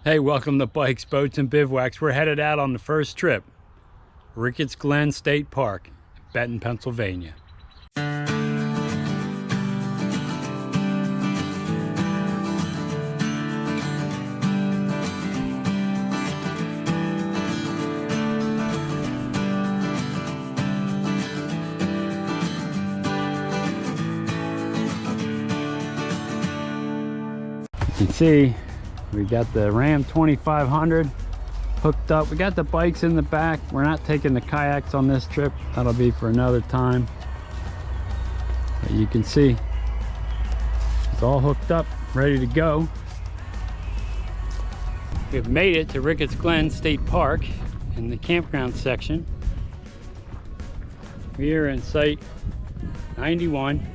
Hey, welcome to Bikes, Boats, and Bivouacs. We're headed out on the first trip. Ricketts Glen State Park, Benton, Pennsylvania. You can see we got the Ram 2500 hooked up. We got the bikes in the back. We're not taking the kayaks on this trip. That'll be for another time. But you can see it's all hooked up, ready to go. We've made it to Ricketts Glen State Park in the campground section. We are in site 91.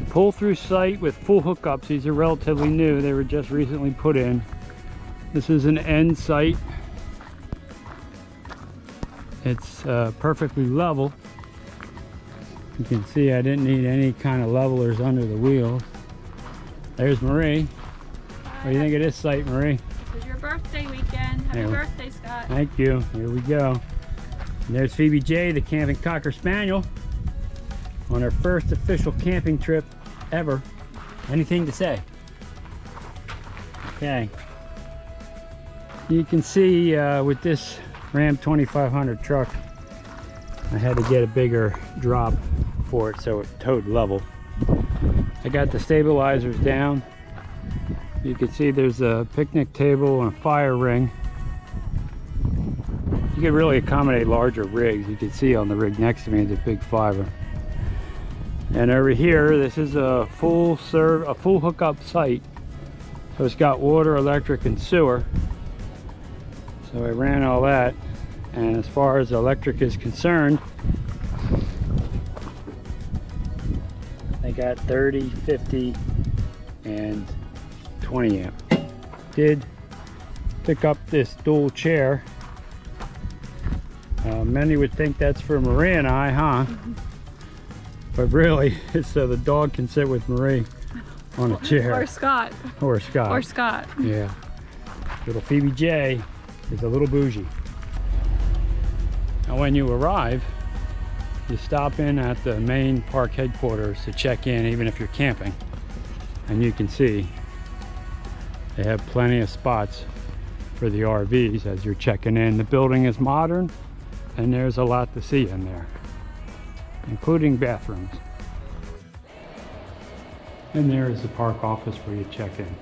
Pull-through site with full hookups. These are relatively new. They were just recently put in. This is an end site. It's perfectly level. You can see I didn't need any kind of levelers under the wheels. There's Marie. What do you think of this site, Marie? It's your birthday weekend. Happy birthday, Scott. Thank you. Here we go. And there's Phoebe J, the Camping Cocker Spaniel, on her first official camping trip ever. Anything to say? Okay. You can see with this Ram 2500 truck, I had to get a bigger drop for it so it towed level. I got the stabilizers down. You can see there's a picnic table and a fire ring. You can really accommodate larger rigs. You can see on the rig next to me is a big fiver. And over here, this is a full hookup site. So it's got water, electric, and sewer. So I ran all that. And as far as electric is concerned, I got 30, 50, and 20 amp. Did pick up this dual chair. Many would think that's for Marie and I, huh? But really, it's so the dog can sit with Marie on a chair. Or Scott. Or Scott. Or Scott. Yeah. Little Phoebe J is a little bougie. Now when you arrive, you stop in at the main park headquarters to check in, even if you're camping. And you can see they have plenty of spots for the RVs as you're checking in. The building is modern and there's a lot to see in there, including bathrooms. And there is the park office where you check in.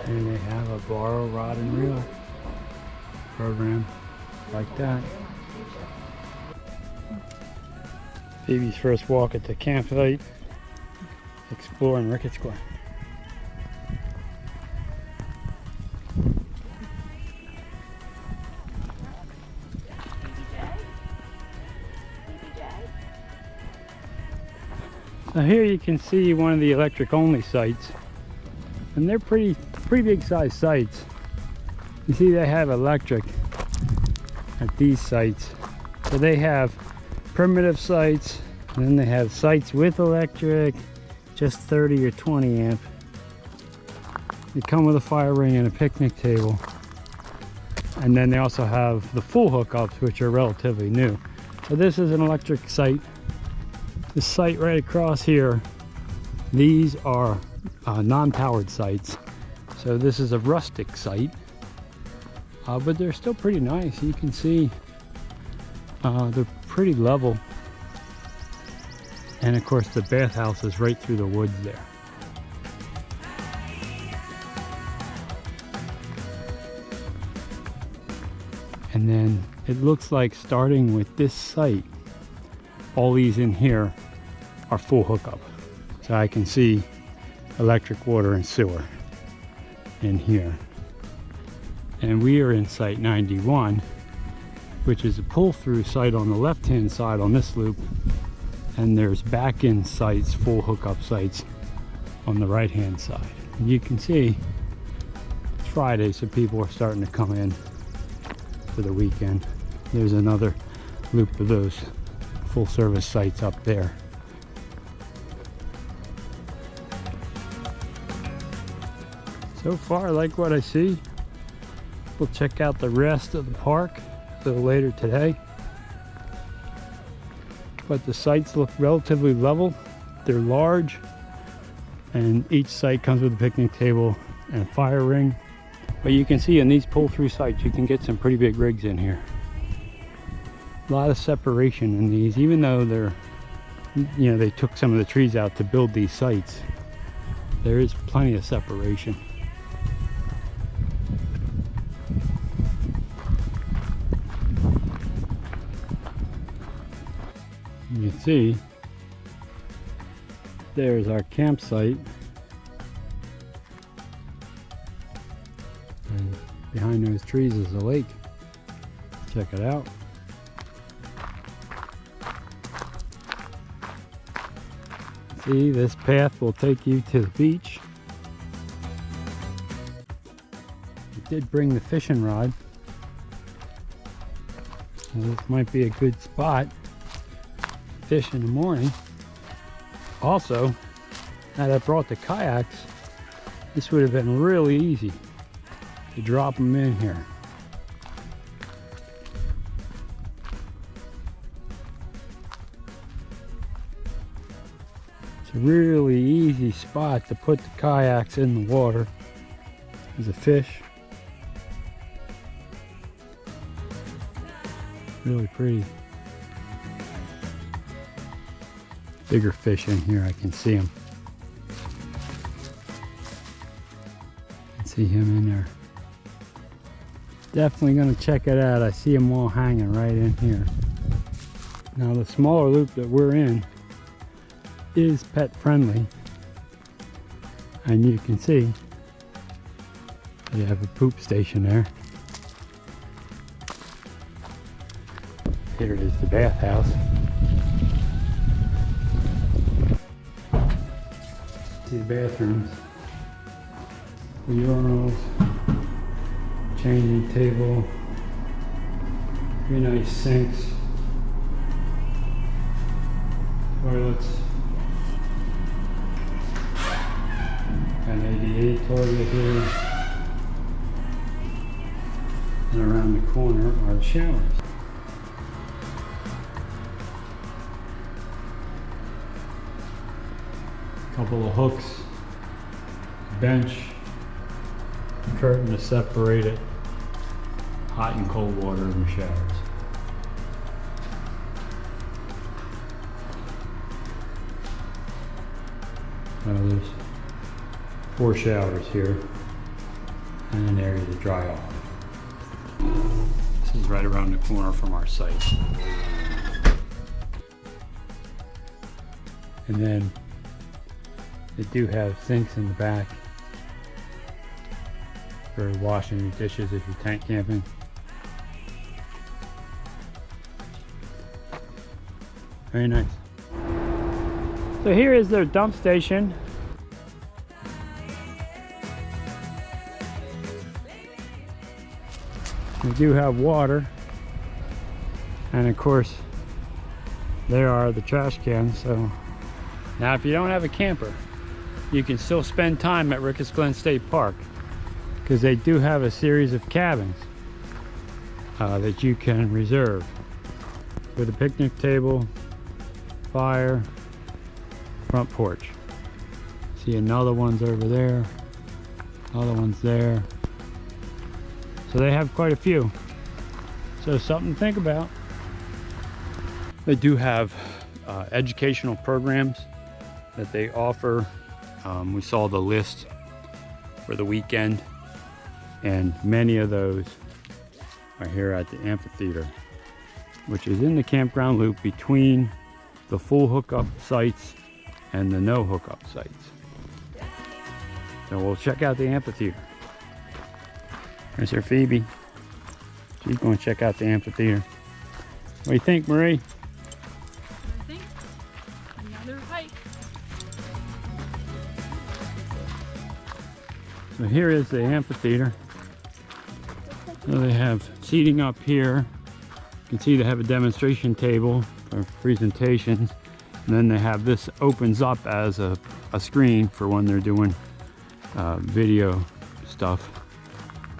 And they have a borrow rod and reel program like that. Phoebe's first walk at the campsite, exploring Ricketts Glen. So here you can see one of the electric only sites. And they're pretty big size sites. You see they have electric at these sites. So they have primitive sites, and then they have sites with electric, just 30 or 20 amp. They come with a fire ring and a picnic table. And then they also have the full hookups, which are relatively new. So this is an electric site. The site right across here, these are non-powered sites. So this is a rustic site, but they're still pretty nice. You can see they're pretty level. And of course the bathhouse is right through the woods there. And then it looks like starting with this site, all these in here are full hookup. So I can see electric, water, and sewer in here. And we are in site 91, which is a pull-through site on the left-hand side on this loop, and there's back-in sites, full hookup sites on the right-hand side. And you can see it's Friday, so people are starting to come in for the weekend. There's another loop of those full-service sites up there. So far, I like what I see. We'll check out the rest of the park a little later today. But the sites look relatively level. They're large, and each site comes with a picnic table and a fire ring. But you can see in these pull-through sites, you can get some pretty big rigs in here. A lot of separation in these, even though they're, you know, they took some of the trees out to build these sites. There is plenty of separation. You can see there's our campsite, and behind those trees is a lake. Check it out. See, this path will take you to the beach. I did bring the fishing rod. So this might be a good spot to fish in the morning. Also, had I brought the kayaks, this would have been really easy to drop them in here. It's a really easy spot to put the kayaks in the water. There's a fish. Really pretty. Bigger fish in here, I can see them. I can see him in there. Definitely gonna check it out. I see them all hanging right in here. Now the smaller loop that we're in is pet friendly, and you can see they have a poop station there. Here is the bathhouse. See the bathrooms, urinals, changing table, very nice sinks, toilets, an ADA toilet here, and around the corner are the showers. Couple of hooks, bench, curtain to separate it, hot and cold water in the showers. Now there's 4 showers here and an area to dry off. This is right around the corner from our site. And then they do have sinks in the back for washing your dishes if you're tent camping. Very nice. So here is their dump station. They do have water, and of course there are the trash cans. So now if you don't have a camper, you can still spend time at Ricketts Glen State Park, because they do have a series of cabins that you can reserve with a picnic table, fire, front porch. See another one's over there, other one's there. So they have quite a few. So something to think about. They do have educational programs that they offer. We saw the list for the weekend, and many of those are here at the Amphitheater, which is in the campground loop between the full hookup sites and the no hookup sites. So we'll check out the amphitheater. There's our Phoebe. She's going to check out the amphitheater. What do you think, Marie? I think another hike. So here is the amphitheater. So they have seating up here. You can see they have a demonstration table for presentations. And then they have this opens up as a screen for when they're doing video stuff.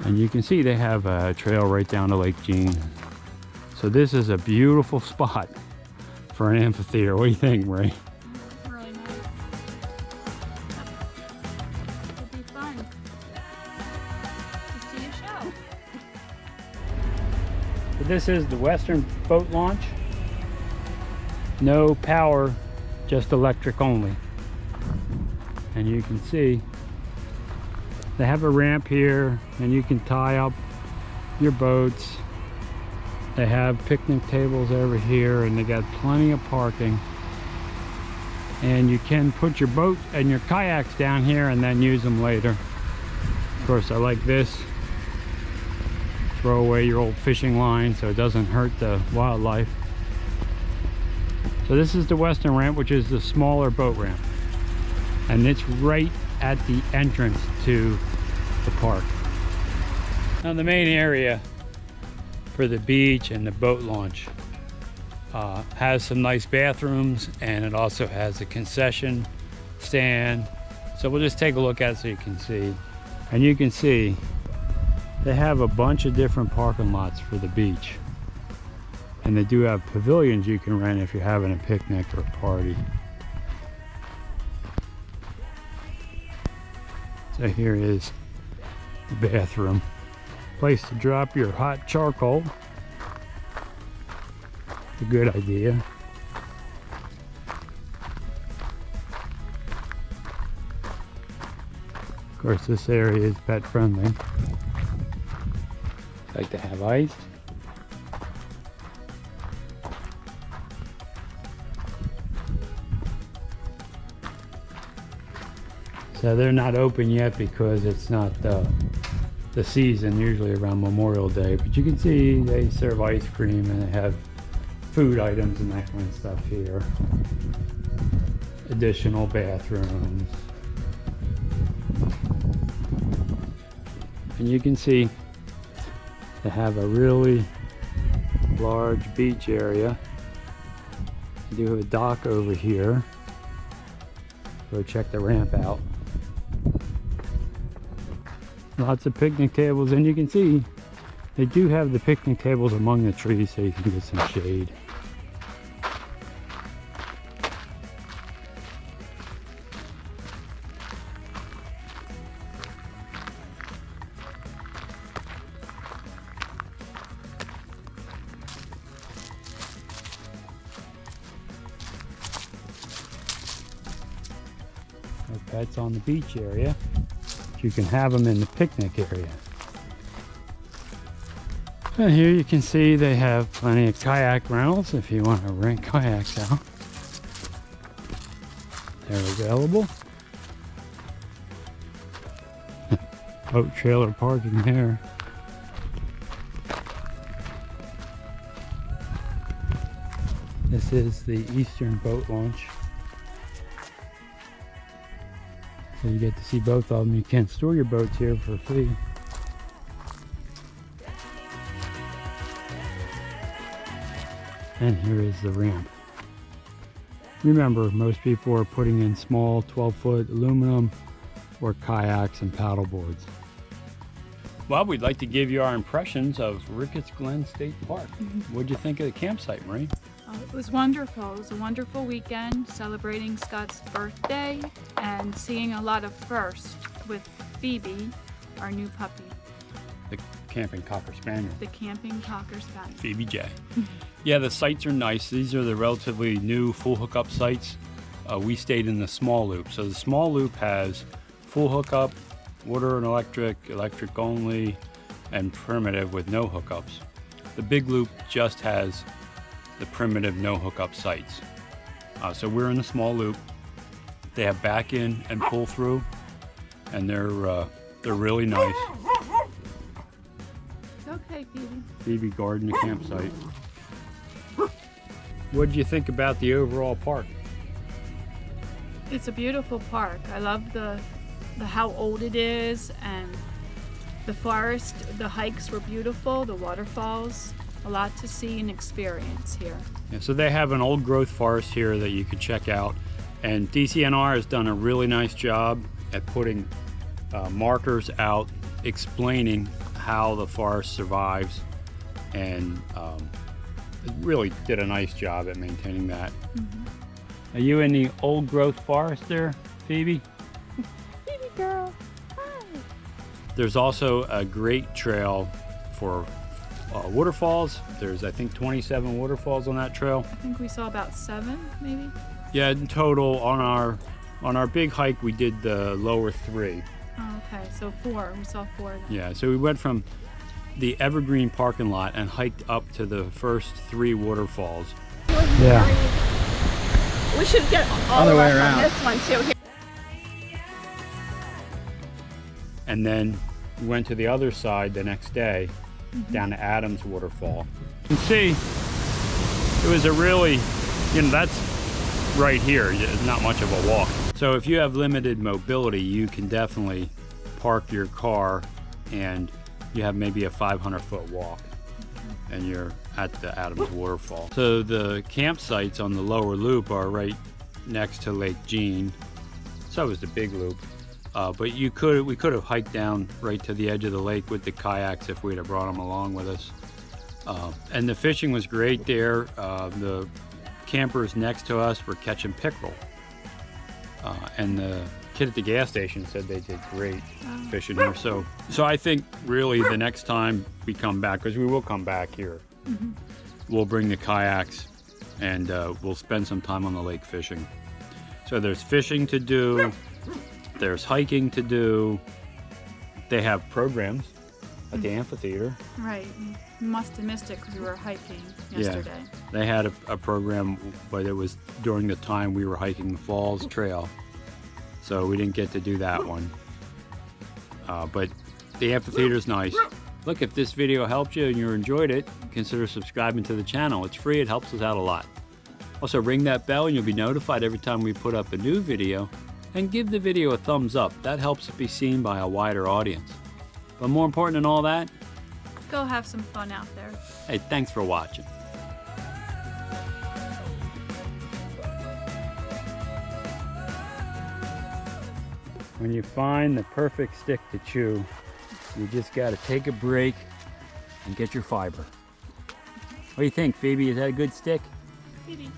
And you can see they have a trail right down to Lake Jean. So this is a beautiful spot for an amphitheater. What do you think, Ray? It's really nice. It'll be fun to see a show. So this is the Western boat launch. No power, just electric only. And you can see they have a ramp here and you can tie up your boats. They have picnic tables over here and they got plenty of parking. And you can put your boat and your kayaks down here and then use them later. Of course, I like this. Throw away your old fishing line so it doesn't hurt the wildlife. So this is the Western ramp, which is the smaller boat ramp. And it's right at the entrance to the park. Now the main area for the beach and the boat launch has some nice bathrooms, and it also has a concession stand. So we'll just take a look at it so you can see. And you can see they have a bunch of different parking lots for the beach. And they do have pavilions you can rent if you're having a picnic or a party. So here is the bathroom. Place to drop your hot charcoal. A good idea. Of course, this area is pet friendly. Like to have ice. So they're not open yet because it's not the season, usually around Memorial Day. But you can see they serve ice cream and they have food items and that kind of stuff here. Additional bathrooms. And you can see they have a really large beach area. They do have a dock over here. Go check the ramp out. Lots of picnic tables, and you can see they do have the picnic tables among the trees so you can get some shade. No pets on the beach area. You can have them in the picnic area. And here you can see they have plenty of kayak rentals if you want to rent kayaks out. They're available. Boat trailer parking there. This is the Eastern boat launch. So you get to see both of them. You can store your boats here for free. And here is the ramp. Remember, most people are putting in small 12-foot aluminum or kayaks and paddle boards. Well, we'd like to give you our impressions of Ricketts Glen State Park. What'd you think of the campsite, Marie? It was wonderful. It was a wonderful weekend celebrating Scott's birthday and seeing a lot of firsts with Phoebe, our new puppy. The Camping Cocker Spaniel. The Camping Cocker Spaniel. Phoebe J. Yeah, the sites are nice. These are the relatively new full hookup sites. We stayed in the Small Loop. So the Small Loop has full hookup, water and electric only, and primitive with no hookups. The Big Loop just has the primitive no hookup sites. So we're in the Small Loop. They have back in and pull through, and they're really nice. It's okay, Phoebe. Phoebe guarding the campsite. What did you think about the overall park? It's a beautiful park. I love the how old it is, and the forest. The hikes were beautiful. The waterfalls. A lot to see and experience here. Yeah, so they have an old growth forest here that you can check out, and DCNR has done a really nice job at putting markers out explaining how the forest survives, and it really did a nice job at maintaining that. Are you in the old growth forest there, Phoebe? Phoebe girl, hi. There's also a great trail for waterfalls. There's, I think, 27 waterfalls on that trail. I think we saw about 7, maybe. Yeah, in total on our big hike we did the lower 3. Oh, okay, so 4. We saw 4 then. Yeah, so we went from the Evergreen parking lot and hiked up to the first 3 waterfalls. Yeah. We should get all the way around this one too. And then we went to the other side the next day, down to Adams Waterfall. You can see, it was a really, that's right here. It's not much of a walk. So if you have limited mobility, you can definitely park your car and you have maybe a 500-foot walk and you're at the Adams Waterfall. So the campsites on the lower loop are right next to Lake Jean. So is the big loop. But we could have hiked down right to the edge of the lake with the kayaks if we'd have brought them along with us. And the fishing was great there. The campers next to us were catching pickerel. And the kid at the gas station said they did great fishing here. So I think really the next time we come back, because we will come back here, we'll bring the kayaks and we'll spend some time on the lake fishing. So there's fishing to do. There's hiking to do. They have programs at the amphitheater. Right. We must have missed it because we were hiking yesterday. Yeah. They had a program, but it was during the time we were hiking the Falls Trail. So we didn't get to do that one. But the amphitheater is nice. Look, if this video helped you and you enjoyed it, consider subscribing to the channel. It's free. It helps us out a lot. Also, ring that bell and you'll be notified every time we put up a new video. And give the video a thumbs up. That helps it be seen by a wider audience. But more important than all that, Go have some fun out there. hey, thanks for watching. When you find the perfect stick to chew, you just got to take a break and get your fiber. What do you think, Phoebe? Is that a good stick? Phoebe.